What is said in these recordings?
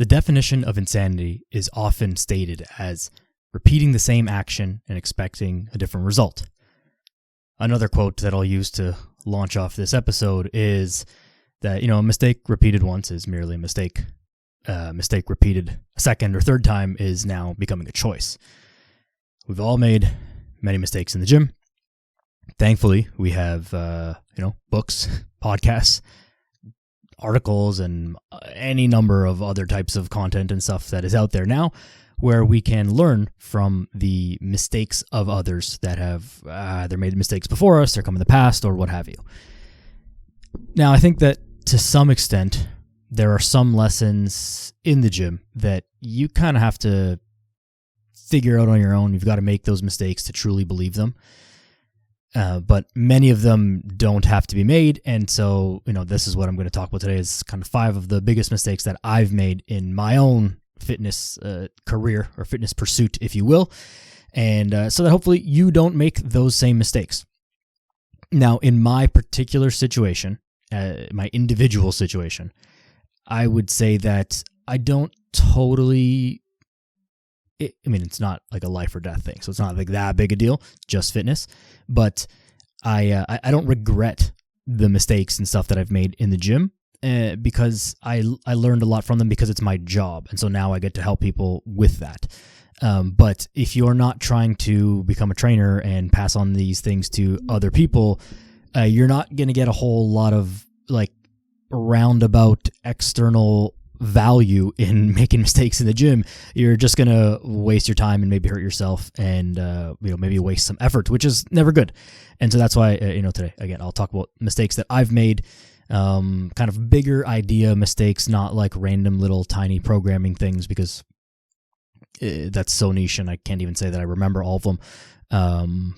The definition of insanity is often stated as repeating the same action and expecting a different result. Another quote that I'll use to launch off this episode is that, a mistake repeated once is merely a mistake. Mistake repeated a second or third time is now becoming a choice. We've all made many mistakes in the gym. Thankfully, we have, books, podcasts, articles, and any number of other types of content and stuff that is out there now where we can learn from the mistakes of others that have either made mistakes before us or come in the past or what have you. Now, I think that to some extent, there are some lessons in the gym that you kind of have to figure out on your own. You've got to make those mistakes to truly believe them. But many of them don't have to be made. And so, this is what I'm going to talk about today is kind of 5 of the biggest mistakes that I've made in my own fitness career or fitness pursuit, if you will. And so that hopefully you don't make those same mistakes. Now, in my particular situation, my individual situation, I would say that I don't totally, it's not like a life or death thing. So it's not like that big a deal, just fitness. But I don't regret the mistakes and stuff that I've made in the gym because I learned a lot from them because it's my job. And so now I get to help people with that. But if you're not trying to become a trainer and pass on these things to other people, you're not going to get a whole lot of roundabout external value in making mistakes in the gym. You're just going to waste your time and maybe hurt yourself and, maybe waste some effort, which is never good. And so that's why, today, again, I'll talk about mistakes that I've made, kind of bigger idea mistakes, not like random little tiny programming things, because that's so niche and I can't even say that I remember all of them.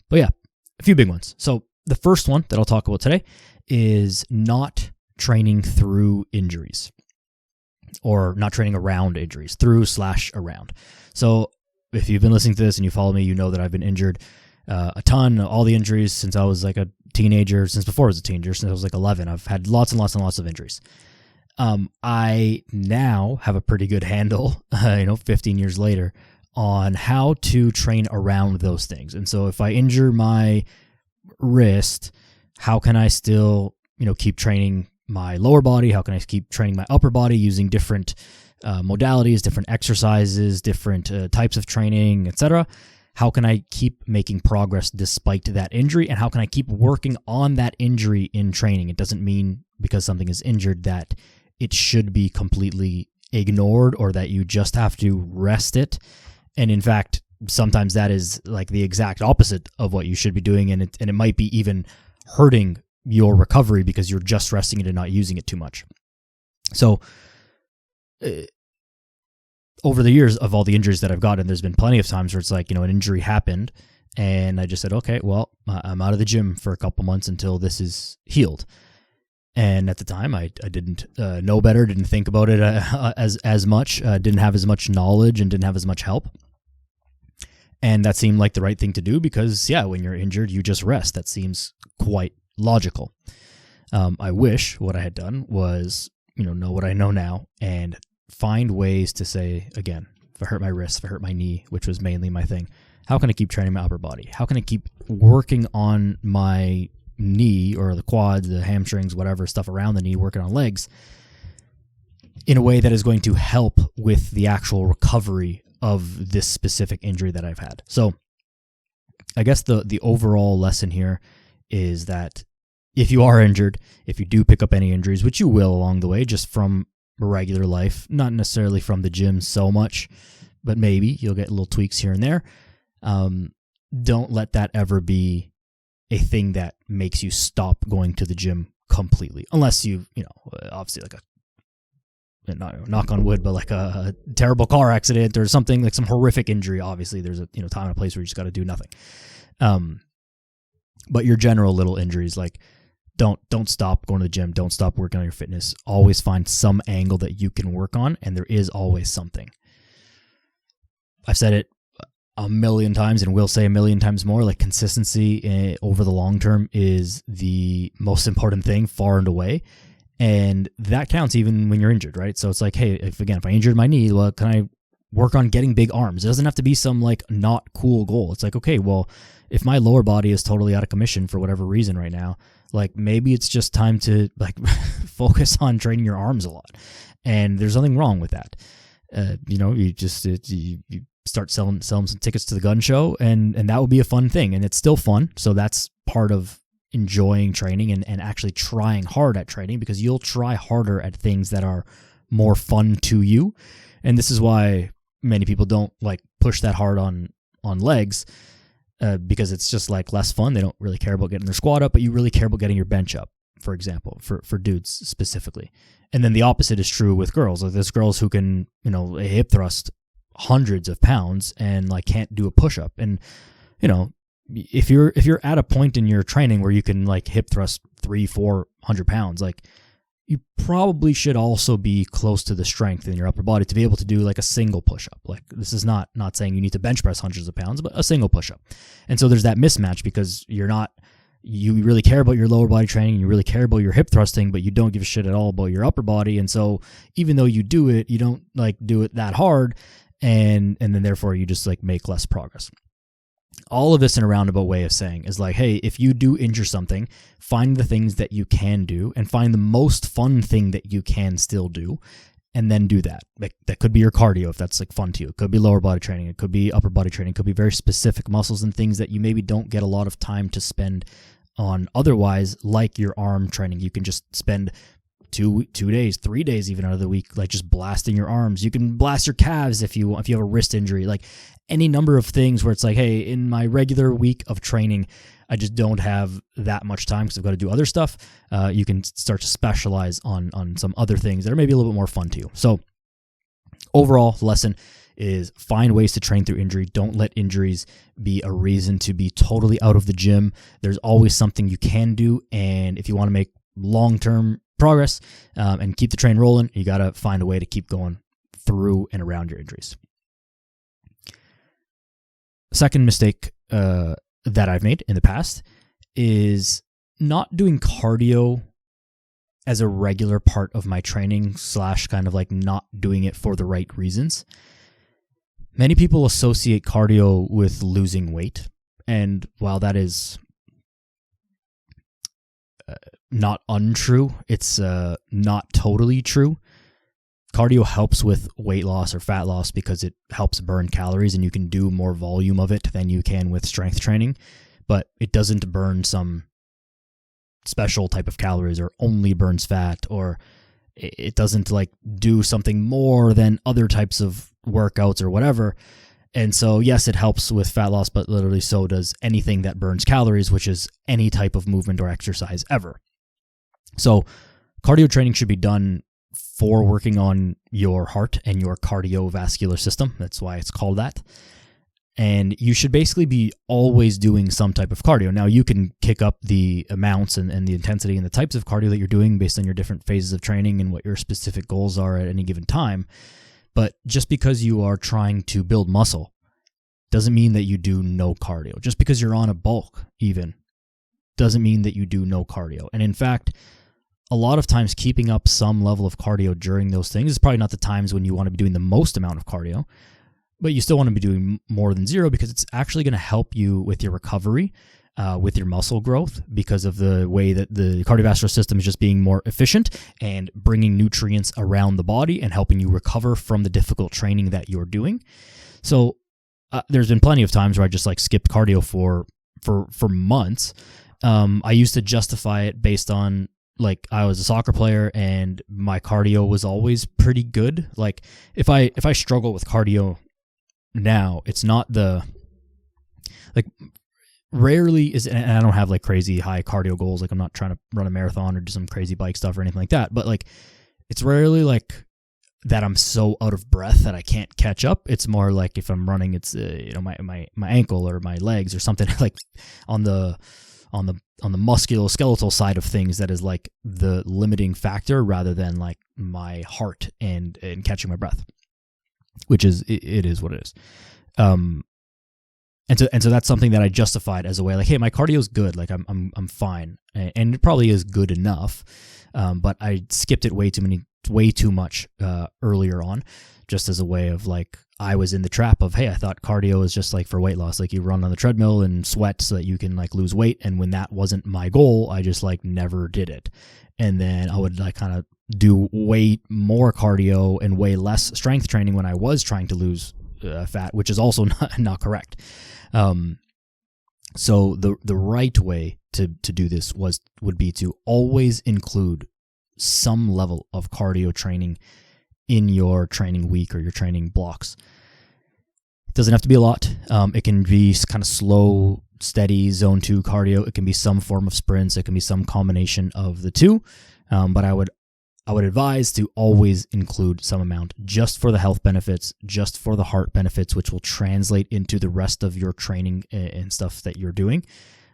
But yeah, a few big ones. So the first one that I'll talk about today is not training through injuries, or not training around injuries, through/around. So if you've been listening to this and you follow me, you know that I've been injured a ton, all the injuries since I was like a teenager, since before I was a teenager, since I was like 11. I've had lots and lots and lots of injuries. I now have a pretty good handle, 15 years later, on how to train around those things. And so if I injure my wrist, how can I still, keep training my lower body? How can I keep training my upper body using different modalities, different exercises, different types of training, etc.? How can I keep making progress despite that injury? And how can I keep working on that injury in training? It doesn't mean because something is injured that it should be completely ignored or that you just have to rest it. And in fact, sometimes that is like the exact opposite of what you should be doing. And it might be even hurting your recovery because you're just resting it and not using it too much. So over the years of all the injuries that I've gotten, there's been plenty of times where it's like, an injury happened and I just said, okay, well, I'm out of the gym for a couple months until this is healed. And at the time I didn't know better, didn't think about it as much, didn't have as much knowledge and didn't have as much help. And that seemed like the right thing to do because, when you're injured, you just rest. That seems quite logical. I wish what I had done was, know what I know now and find ways to say, again, if I hurt my wrist, if I hurt my knee, which was mainly my thing, how can I keep training my upper body? How can I keep working on my knee or the quads, the hamstrings, whatever stuff around the knee, working on legs in a way that is going to help with the actual recovery of this specific injury that I've had? So I guess the overall lesson here is that if you are injured, if you do pick up any injuries, which you will along the way, just from regular life, not necessarily from the gym so much, but maybe you'll get little tweaks here and there. Don't let that ever be a thing that makes you stop going to the gym completely, unless you, obviously like knock on wood, but like a terrible car accident or something, like some horrific injury. Obviously there's a, time and a place where you just got to do nothing. But your general little injuries, like don't stop going to the gym. Don't stop working on your fitness. Always find some angle that you can work on. And there is always something. I've said it a million times and will say a million times more, like consistency over the long term is the most important thing far and away. And that counts even when you're injured, right? So it's like, hey, if I injured my knee, well, can I work on getting big arms? It doesn't have to be some like not cool goal. It's like, okay, well, if my lower body is totally out of commission for whatever reason right now, like maybe it's just time to like focus on training your arms a lot. And there's nothing wrong with that. You start selling some tickets to the gun show, and that would be a fun thing. And it's still fun. So that's part of enjoying training and actually trying hard at training, because you'll try harder at things that are more fun to you. And this is why many people don't like push that hard on legs, because it's just like less fun. They don't really care about getting their squat up, but you really care about getting your bench up, for example, for dudes specifically. And then the opposite is true with girls. Like there's girls who can, hip thrust hundreds of pounds and like can't do a push-up. And, if you're at a point in your training where you can like hip thrust 300-400 pounds, like you probably should also be close to the strength in your upper body to be able to do like a single push-up. Like this is not saying you need to bench press hundreds of pounds, but a single push-up. And so there's that mismatch, because you really care about your lower body training, you really care about your hip thrusting, but you don't give a shit at all about your upper body. And so even though you do it, you don't like do it that hard, and then therefore you just like make less progress. All of this in a roundabout way of saying is like, hey, if you do injure something, find the things that you can do and find the most fun thing that you can still do, and then do that. Like that could be your cardio if that's like fun to you. It could be lower body training. It could be upper body training. It could be very specific muscles and things that you maybe don't get a lot of time to spend on otherwise, like your arm training. You can just spend 2 days, 3 days even out of the week, like just blasting your arms. You can blast your calves if you have a wrist injury, like any number of things where it's like, hey, in my regular week of training, I just don't have that much time because I've got to do other stuff. You can start to specialize on some other things that are maybe a little bit more fun to you. So overall, the lesson is find ways to train through injury. Don't let injuries be a reason to be totally out of the gym. There's always something you can do. And if you want to make long-term progress and keep the train rolling, you got to find a way to keep going through and around your injuries. Second mistake that I've made in the past is not doing cardio as a regular part of my training / kind of like not doing it for the right reasons. Many people associate cardio with losing weight. And while that is not untrue, it's not totally true. Cardio helps with weight loss or fat loss because it helps burn calories and you can do more volume of it than you can with strength training, but it doesn't burn some special type of calories or only burns fat, or it doesn't like do something more than other types of workouts or whatever. And so, yes, it helps with fat loss, but literally so does anything that burns calories, which is any type of movement or exercise ever. So cardio training should be done for working on your heart and your cardiovascular system. That's why it's called that. And you should basically be always doing some type of cardio. Now, you can kick up the amounts and the intensity and the types of cardio that you're doing based on your different phases of training and what your specific goals are at any given time. But just because you are trying to build muscle doesn't mean that you do no cardio. Just because you're on a bulk even doesn't mean that you do no cardio. And in fact, a lot of times keeping up some level of cardio during those things is probably not the times when you want to be doing the most amount of cardio, but you still want to be doing more than zero because it's actually going to help you with your recovery, with your muscle growth, because of the way that the cardiovascular system is just being more efficient and bringing nutrients around the body and helping you recover from the difficult training that you're doing. So there's been plenty of times where I just like skipped cardio for months. I used to justify it based on like I was a soccer player and my cardio was always pretty good. Like if I struggle with cardio now, it's not rarely is, and I don't have like crazy high cardio goals. Like I'm not trying to run a marathon or do some crazy bike stuff or anything like that. But like, it's rarely like that I'm so out of breath that I can't catch up. It's more like if I'm running, it's my ankle or my legs or something like on the musculoskeletal side of things that is like the limiting factor rather than like my heart and catching my breath, which is, it is what it is. And so that's something that I justified as a way, like, hey, my cardio's good, like I'm fine, and it probably is good enough, but I skipped it way too much earlier on, just as a way of like, I was in the trap of, hey, I thought cardio is just like for weight loss, like you run on the treadmill and sweat so that you can like lose weight, and when that wasn't my goal, I just like never did it, and then I would like kind of do way more cardio and way less strength training when I was trying to lose fat, which is also not correct. So the right way to do this would be to always include some level of cardio training in your training week or your training blocks. It doesn't have to be a lot. It can be kind of slow, steady zone 2 cardio. It can be some form of sprints. It can be some combination of the two. But I would advise to always include some amount just for the health benefits, just for the heart benefits, which will translate into the rest of your training and stuff that you're doing,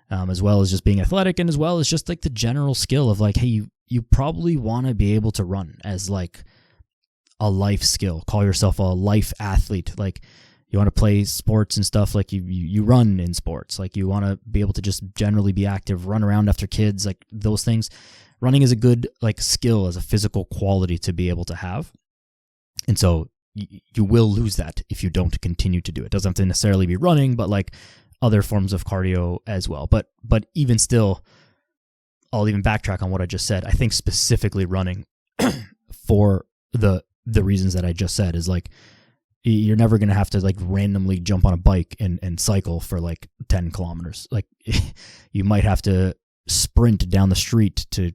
as well as just being athletic, and as well as just like the general skill of like, hey, you probably want to be able to run as like a life skill. Call yourself a life athlete. Like, you want to play sports and stuff, like you run in sports. Like, you want to be able to just generally be active, run around after kids, like those things. Running is a good like skill, as a physical quality to be able to have. And so you will lose that if you don't continue to do it. Doesn't have to necessarily be running, but like other forms of cardio as well. But even still, I'll even backtrack on what I just said. I think specifically running for the reasons that I just said is like, you're never going to have to like randomly jump on a bike and cycle for like 10 kilometers. Like, you might have to sprint down the street to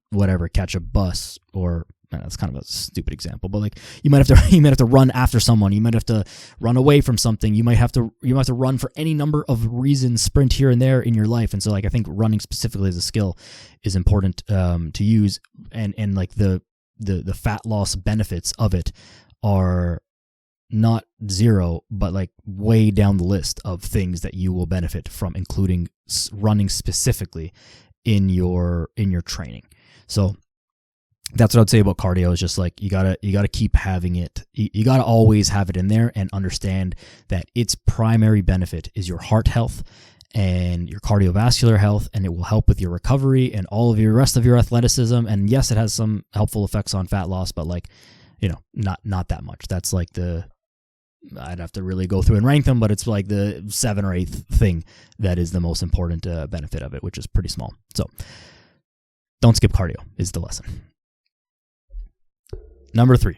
whatever, catch a bus, or that's kind of a stupid example, but like you might have to run after someone. You might have to run away from something. You might have to run for any number of reasons, sprint here and there in your life. And so like, I think running specifically as a skill is important to use, and like the fat loss benefits of it are not zero, but like way down the list of things that you will benefit from, including running specifically in your training. So that's what I'd say about cardio, is just like, you gotta keep having it. You gotta always have it in there, and understand that its primary benefit is your heart health and your cardiovascular health, and it will help with your recovery and all of your rest of your athleticism. And yes, it has some helpful effects on fat loss, but like, not that much. That's like I'd have to really go through and rank them, but it's like the 7th or 8th thing that is the most important benefit of it, which is pretty small. So don't skip cardio is the lesson. Number 3.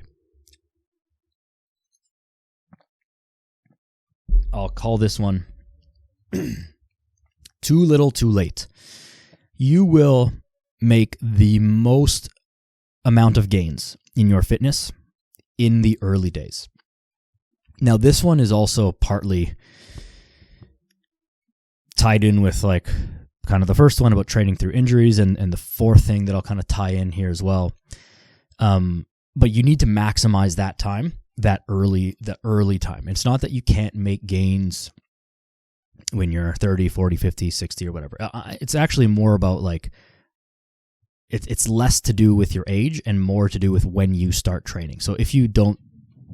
I'll call this one too little, too late. You will make the most amount of gains in your fitness in the early days. Now, this one is also partly tied in with like kind of the first one about training through injuries, and the fourth thing that I'll kind of tie in here as well. But you need to maximize that time, the early time. It's not that you can't make gains when you're 30, 40, 50, 60 or whatever. It's actually more about like, it's less to do with your age and more to do with when you start training. So if you don't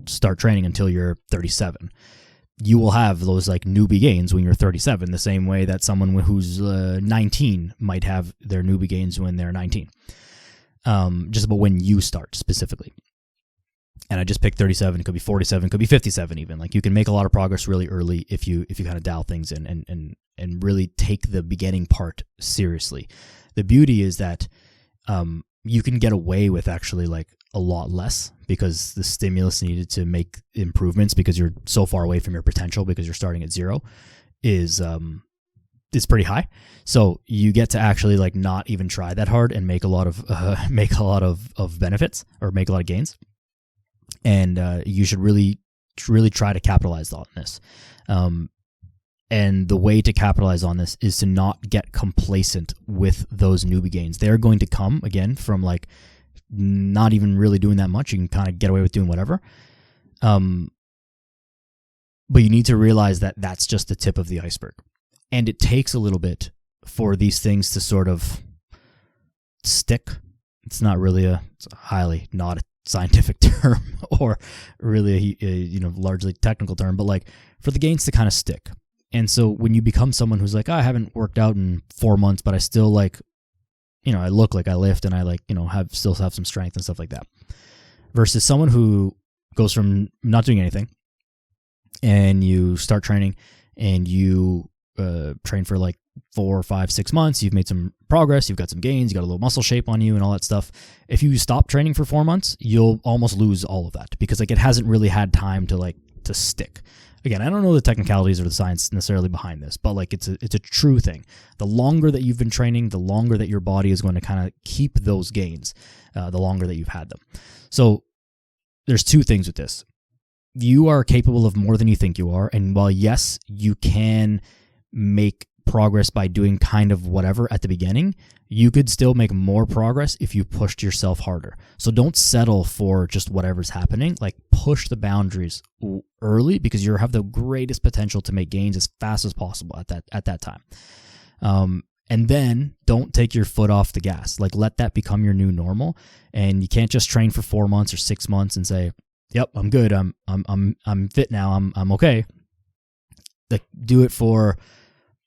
start training until you're 37, you will have those like newbie gains when you're 37, the same way that someone who's 19 might have their newbie gains when they're 19. Just about when you start specifically. And I just picked 37. It could be 47, it could be 57 even. Like, you can make a lot of progress really early if you kind of dial things in and really take the beginning part seriously. The beauty is that you can get away with actually like a lot less, because the stimulus needed to make improvements, because you're so far away from your potential, because you're starting at 0, is pretty high. So you get to actually like not even try that hard and make a lot of benefits, or make a lot of gains. And you should really try to capitalize on this. And the way to capitalize on this is to not get complacent with those newbie gains. They're going to come again from like not even really doing that much. You can kind of get away with doing whatever. But you need to realize that that's just the tip of the iceberg. And it takes a little bit for these things to sort of stick. It's not really it's highly not a scientific term, or really a largely technical term, but like for the gains to kind of stick. And so when you become someone who's like, I haven't worked out in 4 months, but I still like, I look like I lift and I like, still have some strength and stuff like that. Versus someone who goes from not doing anything and you start training and you train for like 4 or 5, 6 months, you've made some progress, you've got some gains, you got a little muscle shape on you and all that stuff. If you stop training for 4 months, you'll almost lose all of that because like it hasn't really had time to stick. Again, I don't know the technicalities or the science necessarily behind this, but like it's a true thing. The longer that you've been training, the longer that your body is going to kind of keep those gains, the longer that you've had them. So there's 2 things with this. You are capable of more than you think you are. And while yes, you can make progress by doing kind of whatever at the beginning, you could still make more progress if you pushed yourself harder. So don't settle for just whatever's happening. Like push the boundaries early because you have the greatest potential to make gains as fast as possible at that time. And then don't take your foot off the gas. Like let that become your new normal. And you can't just train for 4 months or 6 months and say, "Yep, I'm good. I'm fit now. I'm okay." Like do it for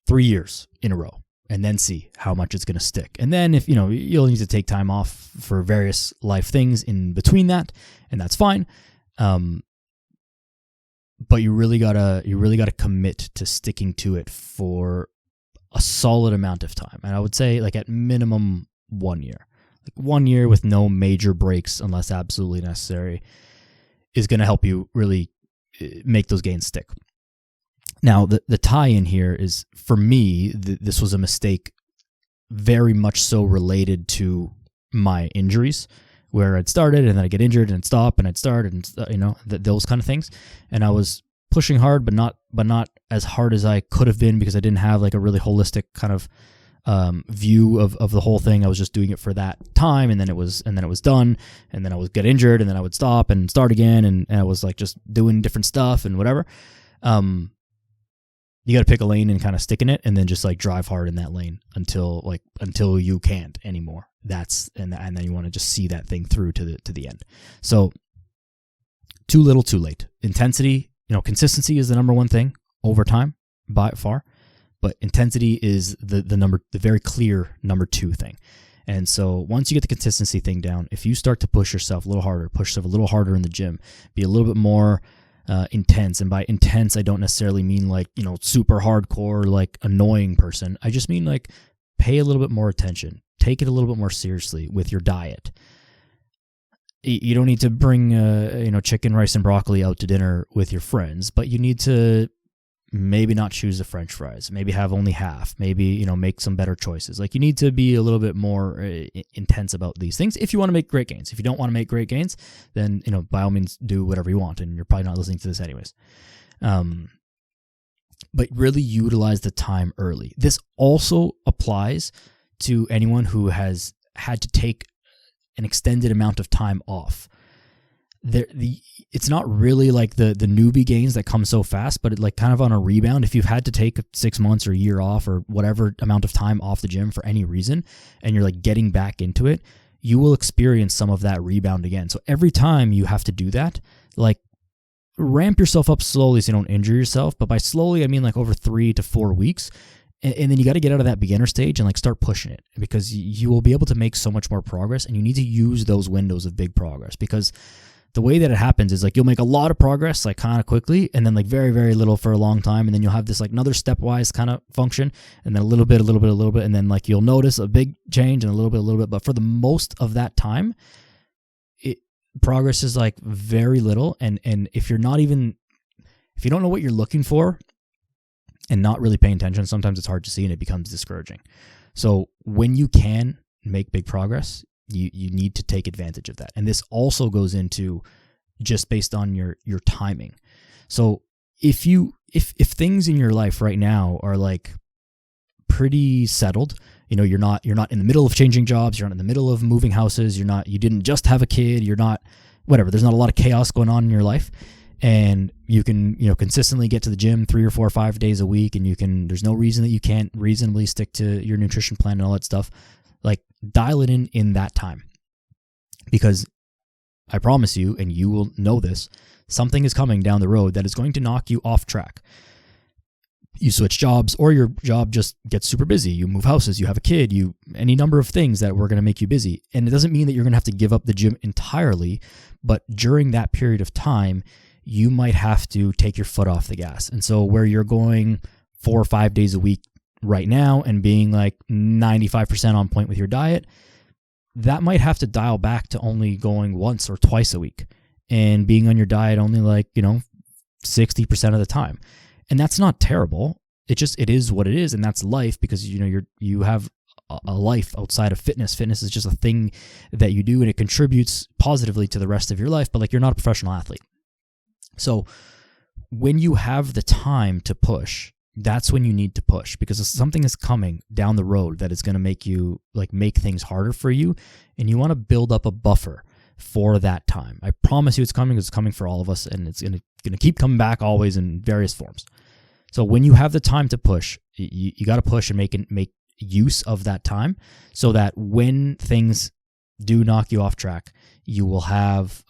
3 years in a row and then see how much it's going to stick. And then if, you'll need to take time off for various life things in between that, and that's fine. But you really gotta commit to sticking to it for a solid amount of time. And I would say like at minimum 1 year. Like 1 year with no major breaks unless absolutely necessary is going to help you really make those gains stick. Now, the tie-in here is, for me, this was a mistake very much so related to my injuries, where I'd started and then I'd get injured and I'd stop and I'd start and, those kind of things. And I was pushing hard, but not as hard as I could have been because I didn't have like a really holistic kind of view of the whole thing. I was just doing it for that time, and then it was done, and then I would get injured, and then I would stop and start again, and I was like just doing different stuff and whatever. You got to pick a lane and kind of stick in it, and then just like drive hard in that lane until you can't anymore. And then you want to just see that thing through to the end. So too little, too late. Intensity, consistency is the number one thing over time by far, but intensity is the very clear number 2 thing. And so once you get the consistency thing down, if you start to push yourself a little harder, push yourself a little harder in the gym, be a little bit more intense. And by intense, I don't necessarily mean like, super hardcore, like annoying person. I just mean like pay a little bit more attention, take it a little bit more seriously with your diet. You don't need to bring, chicken, rice, and broccoli out to dinner with your friends, but you need to maybe not choose the French fries, maybe have only half, maybe, make some better choices. Like you need to be a little bit more intense about these things if you want to make great gains. If you don't want to make great gains, then, by all means do whatever you want, and you're probably not listening to this anyways. But really utilize the time early. This also applies to anyone who has had to take an extended amount of time off. It's not really like the newbie gains that come so fast, but like kind of on a rebound. If you've had to take 6 months or a year off or whatever amount of time off the gym for any reason, and you're like getting back into it, you will experience some of that rebound again. So every time you have to do that, like ramp yourself up slowly so you don't injure yourself. But by slowly, I mean like over 3 to 4 weeks. And then you got to get out of that beginner stage and like start pushing it, because you will be able to make so much more progress, and you need to use those windows of big progress, because the way that it happens is like you'll make a lot of progress like kind of quickly, and then like very, very little for a long time. And then you'll have this like another stepwise kind of function, and then a little bit. And then like you'll notice a big change and a little bit. But for the most of that time, progress is like very little. And if you don't know what you're looking for and not really paying attention, sometimes it's hard to see and it becomes discouraging. So when you can make big progress, you need to take advantage of that. And this also goes into just based on your timing. So if things in your life right now are like pretty settled, you're not in the middle of changing jobs, you're not in the middle of moving houses, you didn't just have a kid, you're not whatever, there's not a lot of chaos going on in your life, and you can consistently get to the gym 3 or 4 or 5 days a week, and there's no reason that you can't reasonably stick to your nutrition plan and all that stuff. Like dial it in that time, because I promise you, and you will know this, something is coming down the road that is going to knock you off track. you switch jobs, or your job just gets super busy. You move houses, you have a kid, any number of things that were going to make you busy. And it doesn't mean that you're going to have to give up the gym entirely, but during that period of time, you might have to take your foot off the gas. And so where you're going 4 or 5 days a week right now and being like 95% on point with your diet, that might have to dial back to only going once or twice a week and being on your diet only 60% of the time. And that's not terrible. It is what it is, and that's life, because you have a life outside of fitness. Fitness is just a thing that you do, and it contributes positively to the rest of your life, but you're not a professional athlete. So when you have the time to push, that's when you need to push, because something is coming down the road that is going to make things harder for you, and you want to build up a buffer for that time. I promise you it's coming. It's coming for all of us, and it's going to keep coming back always in various forms. So when you have the time to push, you got to push and make use of that time, so that when things do knock you off track, you will have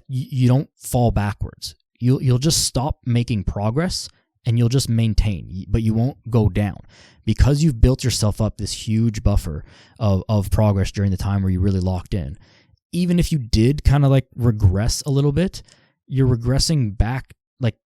you don't fall backwards. You'll just stop making progress, and you'll just maintain, but you won't go down, because you've built yourself up this huge buffer of progress during the time where you really locked in. Even if you did kind of regress a little bit, you're regressing back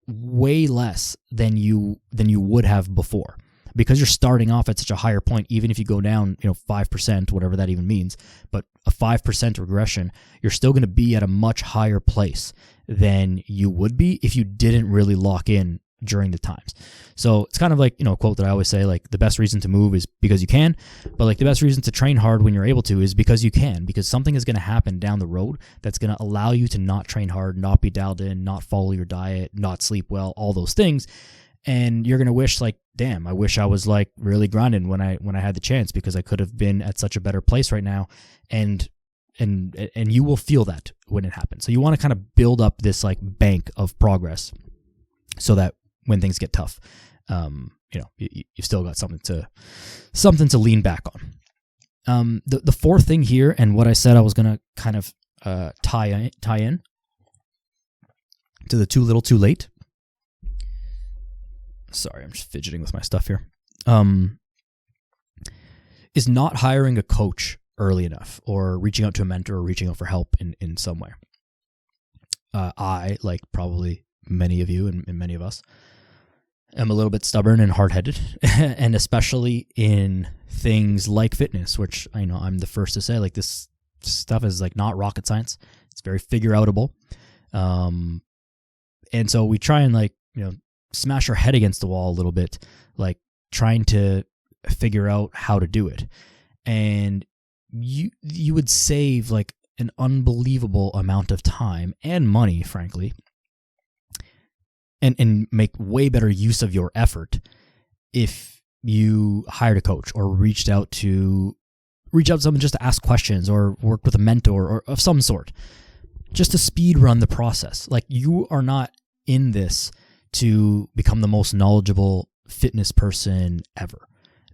way less than you would have before, because you're starting off at such a higher point. Even if you go down 5%, whatever that even means, but a 5% regression, you're still going to be at a much higher place than you would be if you didn't really lock in during the times. So it's kind of a quote that I always say, the best reason to move is because you can, but the best reason to train hard when you're able to is because you can, because something is going to happen down the road that's going to allow you to not train hard, not be dialed in, not follow your diet, not sleep well, all those things. And you're going to wish damn, I wish I was really grinding when I had the chance, because I could have been at such a better place right now. And you will feel that when it happens. So you want to kind of build up this bank of progress, so that when things get tough, you've still got something to lean back on. The fourth thing here, and what I said I was gonna kind of tie in to the too little, too late. Sorry, I'm just fidgeting with my stuff here. Is not hiring a coach early enough, or reaching out to a mentor, or reaching out for help in some way. I, probably many of you and many of us, am a little bit stubborn and hard-headed, and especially in things like fitness, which I know I'm the first to say, this stuff is not rocket science. It's very figure-outable. And so we try and smash our head against the wall a little bit, trying to figure out how to do it. And you would save an unbelievable amount of time and money, frankly, and make way better use of your effort if you hired a coach, or reached out to someone just to ask questions, or work with a mentor or of some sort, just to speed run the process. You are not in this to become the most knowledgeable fitness person ever.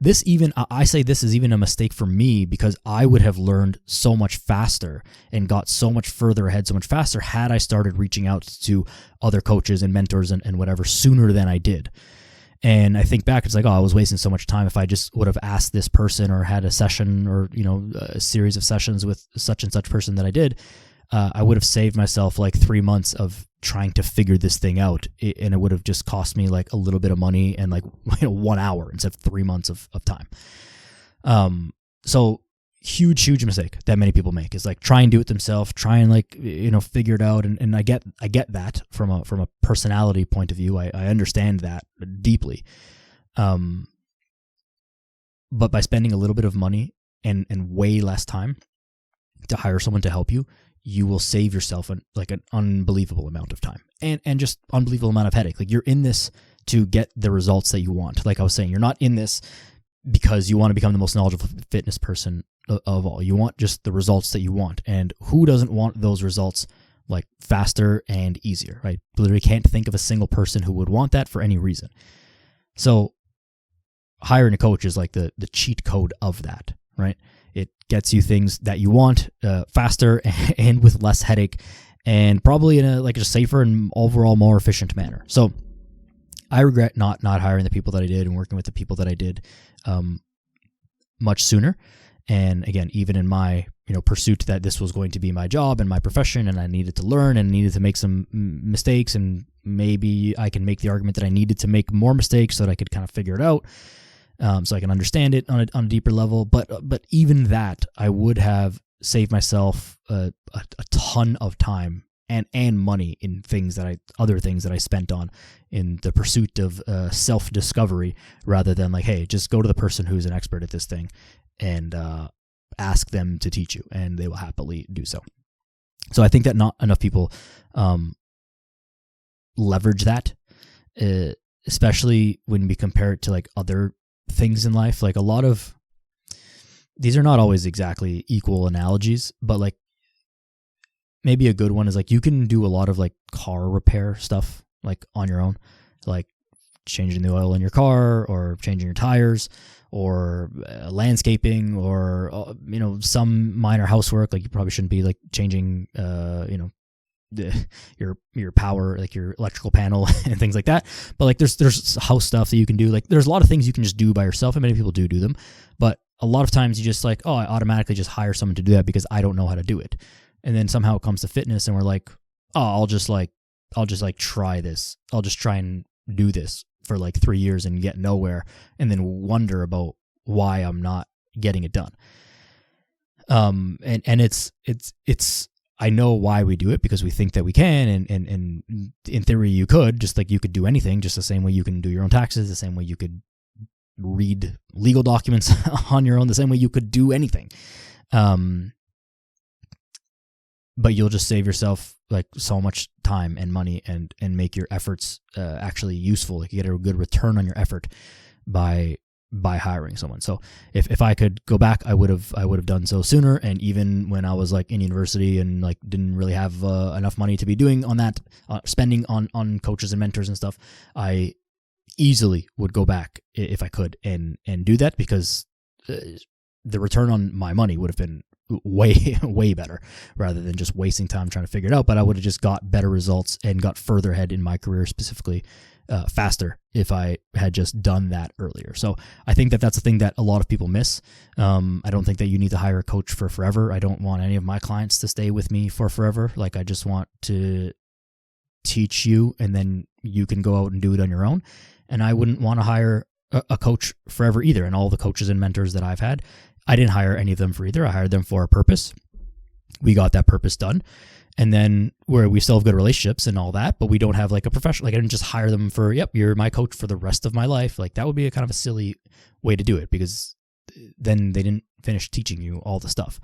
I say this is even a mistake for me, because I would have learned so much faster and got so much further ahead so much faster had I started reaching out to other coaches and mentors and whatever sooner than I did. And I think back, it's I was wasting so much time if I just would have asked this person, or had a session, or a series of sessions with such and such person that I did. I would have saved myself 3 months of trying to figure this thing out, and it would have just cost me a little bit of money and 1 hour instead of 3 months of time. So huge mistake that many people make is try and do it themselves, try and figure it out. And I get that from a personality point of view. I understand that deeply. But by spending a little bit of money and way less time to hire someone to help you, you will save yourself an unbelievable amount of time and just unbelievable amount of headache. You're in this to get the results that you want. I was saying, you're not in this because you want to become the most knowledgeable fitness person of all. You want just the results that you want. And who doesn't want those results faster and easier, right? Literally can't think of a single person who would want that for any reason. So hiring a coach is the cheat code of that, right? It gets you things that you want faster and with less headache, and probably in a safer and overall more efficient manner. So I regret not hiring the people that I did and working with the people that I did much sooner. And again, even in my pursuit that this was going to be my job and my profession, and I needed to learn and needed to make some mistakes, and maybe I can make the argument that I needed to make more mistakes so that I could kind of figure it out, so I can understand it on a deeper level. But even that, I would have saved myself a ton of time and money in other things that I spent on in the pursuit of self-discovery, rather than like, hey, just go to the person who's an expert at this thing and ask them to teach you, and they will happily do so. So I think that not enough people leverage that, especially when we compare it to like other things in life. Like a lot of these are not always exactly equal analogies, but like maybe a good one is like you can do a lot of like car repair stuff like on your own, like changing the oil in your car or changing your tires or landscaping or some minor housework. Like you probably shouldn't be like changing your power, like your electrical panel and things like that, but like there's house stuff that you can do. Like there's a lot of things you can just do by yourself, and many people do them, but a lot of times you just like, oh, I automatically just hire someone to do that because I don't know how to do it. And then somehow it comes to fitness and we're like, oh, I'll just try this. I'll just try and do this for like 3 years and get nowhere, and then wonder about why I'm not getting it done. And it's I know why we do it, because we think that we can, and in theory you could, just like you could do anything, just the same way you can do your own taxes, the same way you could read legal documents on your own, the same way you could do anything. But you'll just save yourself like so much time and money, and make your efforts actually useful. Like you get a good return on your effort by hiring someone. So if I could go back, I would have done so sooner. And even when I was like in university and like didn't really have enough money to be doing on that, spending on coaches and mentors and stuff, I easily would go back if I could and do that, because the return on my money would have been way better, rather than just wasting time trying to figure it out. But I would have just got better results and got further ahead in my career, specifically faster, if I had just done that earlier. So I think that that's a thing that a lot of people miss. I don't think that you need to hire a coach for forever. I don't want any of my clients to stay with me for forever. Like I just want to teach you, and then you can go out and do it on your own. And I wouldn't want to hire a coach forever either. And all the coaches and mentors that I've had, I didn't hire any of them for either. I hired them for a purpose. We got that purpose done. And then where we still have good relationships and all that, but we don't have like a professional, like I didn't just hire them for, yep, you're my coach for the rest of my life. Like that would be a kind of a silly way to do it, because then they didn't finish teaching you all the stuff.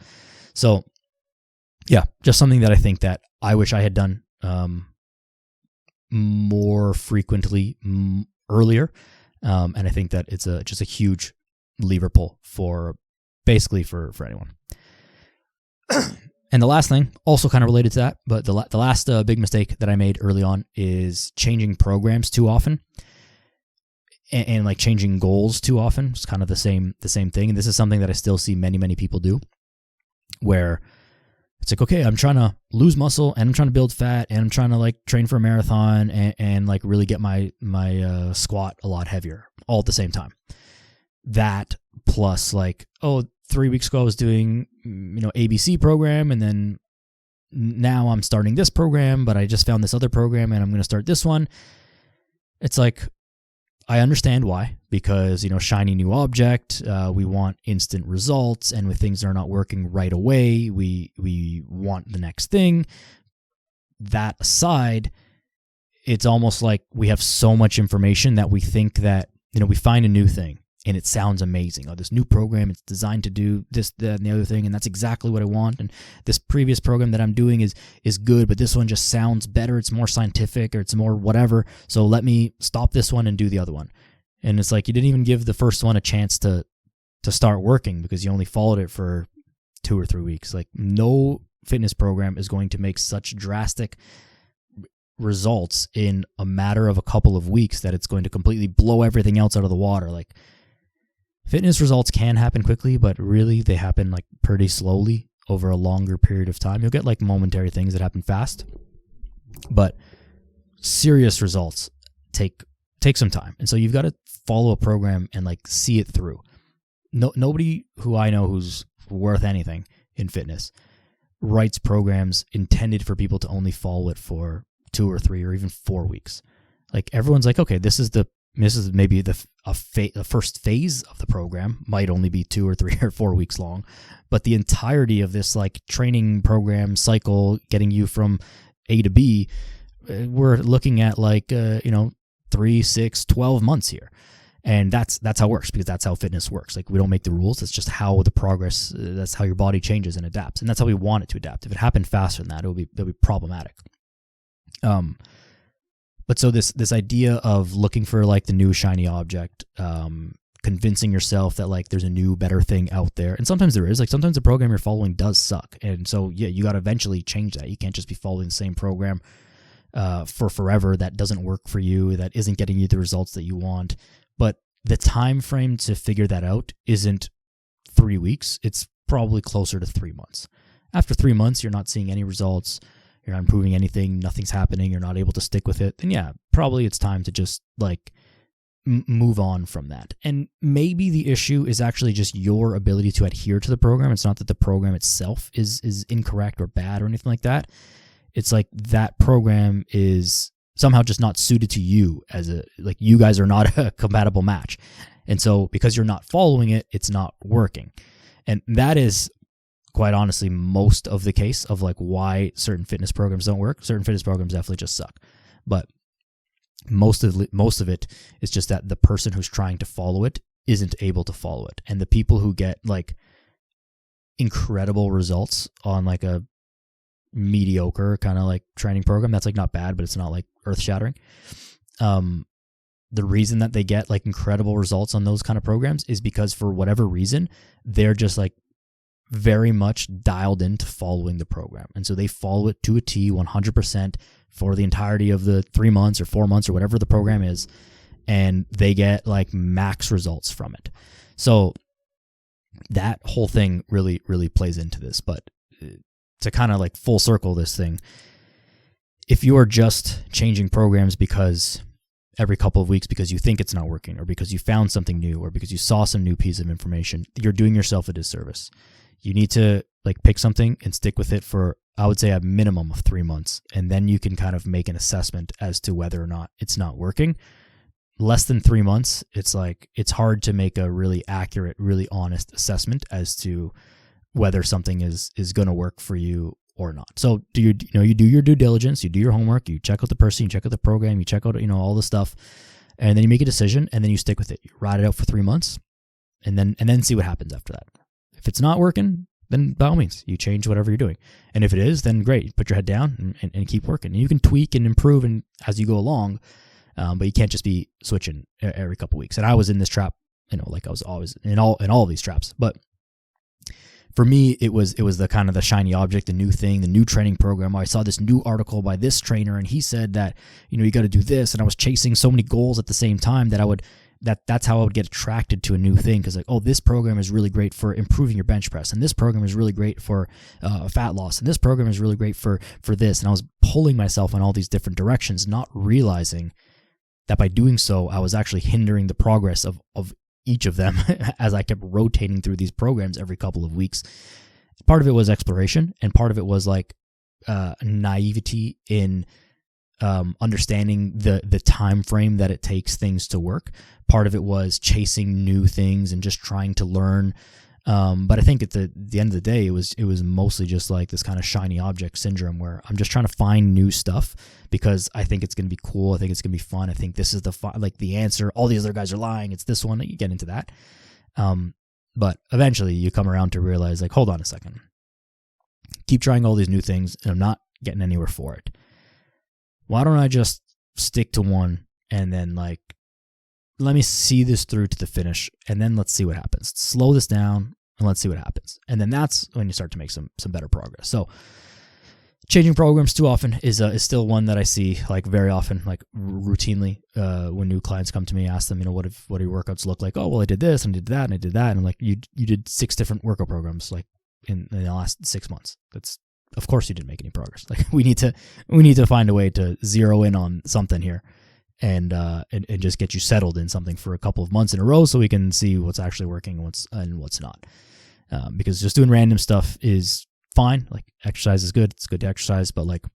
So yeah, just something that I think that I wish I had done more frequently earlier. And I think that it's just a huge lever pull for basically for anyone. And the last thing, also kind of related to that, but the last big mistake that I made early on is changing programs too often, and like changing goals too often. It's kind of the same thing. And this is something that I still see many people do, where it's like, okay, I'm trying to lose muscle and I'm trying to build fat and I'm trying to like train for a marathon and like really get my squat a lot heavier all at the same time. That plus like, oh, 3 weeks ago I was doing, ABC program, and then now I'm starting this program, but I just found this other program and I'm going to start this one. It's like, I understand why, because, shiny new object, we want instant results, and with things that are not working right away, we want the next thing. That aside, it's almost like we have so much information that we think that, we find a new thing and it sounds amazing. Oh, this new program, it's designed to do this, that, and the other thing, and that's exactly what I want. And this previous program that I'm doing is good, but this one just sounds better. It's more scientific, or it's more whatever. So let me stop this one and do the other one. And it's like you didn't even give the first one a chance to start working, because you only followed it for 2 or 3 weeks. Like no fitness program is going to make such drastic results in a matter of a couple of weeks that it's going to completely blow everything else out of the water. Like fitness results can happen quickly, but really they happen like pretty slowly over a longer period of time. You'll get like momentary things that happen fast, but serious results take takes some time. And so you've got to follow a program and like see it through. Nobody who I know who's worth anything in fitness writes programs intended for people to only follow it for 2 or 3 or even 4 weeks. Like everyone's like, okay, this is maybe the first phase of the program, might only be 2 or 3 or 4 weeks long, but the entirety of this like training program cycle, getting you from A to B, we're looking at like 3, 6, 12 months here. And that's how it works, because that's how fitness works. Like we don't make the rules. It's just how the progress, that's how your body changes and adapts. And that's how we want it to adapt. If it happened faster than that, it'll be problematic. But so this idea of looking for like the new shiny object, convincing yourself that like there's a new, better thing out there. And sometimes there is, like sometimes the program you're following does suck. And so, yeah, you got to eventually change that. You can't just be following the same program for forever that doesn't work for you, that isn't getting you the results that you want. But the time frame to figure that out isn't 3 weeks. It's probably closer to 3 months. After 3 months, you're not seeing any results. You're not improving anything. Nothing's happening. You're not able to stick with it. Then yeah, probably it's time to just like move on from that. And maybe the issue is actually just your ability to adhere to the program. It's not that the program itself is incorrect or bad or anything like that. It's like that program is somehow just not suited to you like you guys are not a compatible match. And so because you're not following it, it's not working. And that is quite honestly most of the case of like why certain fitness programs don't work. Certain fitness programs definitely just suck. But most of it is just that the person who's trying to follow it isn't able to follow it. And the people who get like incredible results on like a mediocre kind of like training program, that's like not bad, but it's not like earth shattering. The reason that they get like incredible results on those kind of programs is because for whatever reason, they're just like very much dialed into following the program. And so they follow it to a T 100% for the entirety of the 3 months or 4 months or whatever the program is. And they get like max results from it. So that whole thing really, really plays into this. But to kind of like full circle this thing, if you are just changing programs because every couple of weeks because you think it's not working or because you found something new or because you saw some new piece of information, you're doing yourself a disservice. You need to like pick something and stick with it for, I would say, a minimum of 3 months. And then you can kind of make an assessment as to whether or not it's not working. Less than 3 months, it's like, it's hard to make a really accurate, really honest assessment as to whether something is going to work for you or not. So you do your due diligence, you do your homework, you check out the person, you check out the program, you check out, all the stuff, and then you make a decision and then you stick with it. You ride it out for 3 months and then see what happens after that. If it's not working, then by all means, you change whatever you're doing. And if it is, then great. Put your head down and keep working. And you can tweak and improve as you go along, but you can't just be switching every couple of weeks. And I was in this trap, like I was always in all of these traps. But for me, it was the kind of the shiny object, the new thing, the new training program. I saw this new article by this trainer, and he said that you got to do this, and I was chasing so many goals at the same time that that's how I would get attracted to a new thing, because like, oh, this program is really great for improving your bench press, and this program is really great for fat loss, and this program is really great for this, and I was pulling myself in all these different directions, not realizing that by doing so, I was actually hindering the progress of each of them as I kept rotating through these programs every couple of weeks. Part of it was exploration, and part of it was like naivety in understanding the time frame that it takes things to work. Part of it was chasing new things and just trying to learn. But I think at the end of the day, it was mostly just like this kind of shiny object syndrome where I'm just trying to find new stuff because I think it's going to be cool. I think it's going to be fun. I think this is the answer. All these other guys are lying. It's this one. You get into that. But eventually you come around to realize like, hold on a second. Keep trying all these new things and I'm not getting anywhere for it. Why don't I just stick to one and then like, let me see this through to the finish and then let's see what happens. Slow this down and let's see what happens. And then that's when you start to make some better progress. So changing programs too often is still one that I see like very often, like routinely when new clients come to me, ask them, what do your workouts look like? Oh, well, I did this and I did that and I did that. And I'm like, you did 6 different workout programs like in the last 6 months. Of course you didn't make any progress. Like we need to find a way to zero in on something here and just get you settled in something for a couple of months in a row so we can see what's actually working and what's not. Because just doing random stuff is fine. Like, exercise is good. It's good to exercise, but like,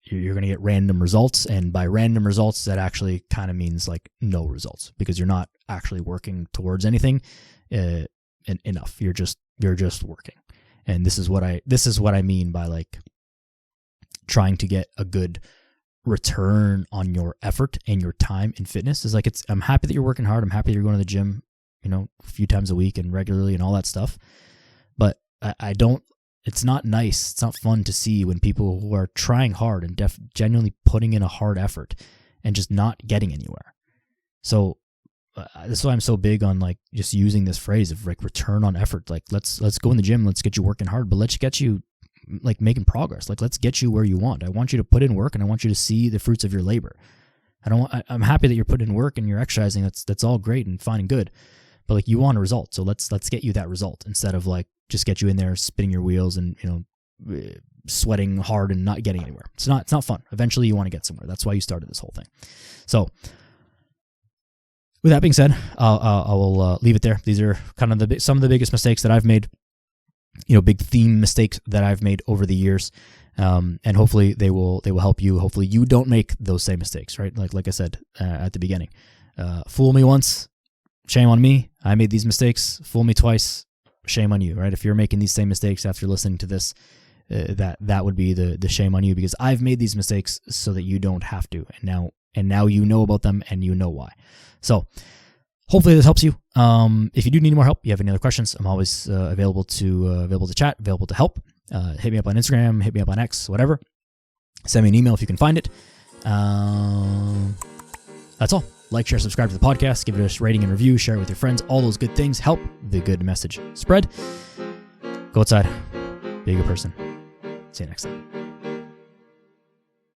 you're going to get random results. And by random results, that actually kind of means like no results, because you're not actually working towards anything enough. You're just working. And this is what I mean by like trying to get a good return on your effort and your time in fitness. Is like, I'm happy that you're working hard. I'm happy that you're going to the gym, a few times a week and regularly and all that stuff. But it's not nice. It's not fun to see when people who are trying hard and genuinely putting in a hard effort and just not getting anywhere. So that's why I'm so big on like just using this phrase of like return on effort. Like, let's go in the gym. Let's get you working hard, but let's get you like making progress. Like, let's get you where you want. I want you to put in work, and I want you to see the fruits of your labor. I'm happy that you're putting in work and you're exercising. That's all great and fine and good. But like, you want a result, so let's get you that result instead of like just get you in there spinning your wheels and sweating hard and not getting anywhere. It's not fun. Eventually, you want to get somewhere. That's why you started this whole thing. So, with that being said, I will leave it there. These are kind of some of the biggest mistakes that I've made. Big theme mistakes that I've made over the years, and hopefully they will help you. Hopefully, you don't make those same mistakes, right? Like I said at the beginning, fool me once. Shame on me. I made these mistakes. Fool me twice. Shame on you, right? If you're making these same mistakes after listening to this, that would be the shame on you, because I've made these mistakes so that you don't have to. And now you know about them and you know why. So hopefully this helps you. If you do need more help, you have any other questions, I'm always available to chat, available to help. Hit me up on Instagram, hit me up on X, whatever. Send me an email if you can find it. That's all. Like, share, subscribe to the podcast, give it a rating and review, share it with your friends. All those good things help the good message spread. Go outside. Be a good person. See you next time.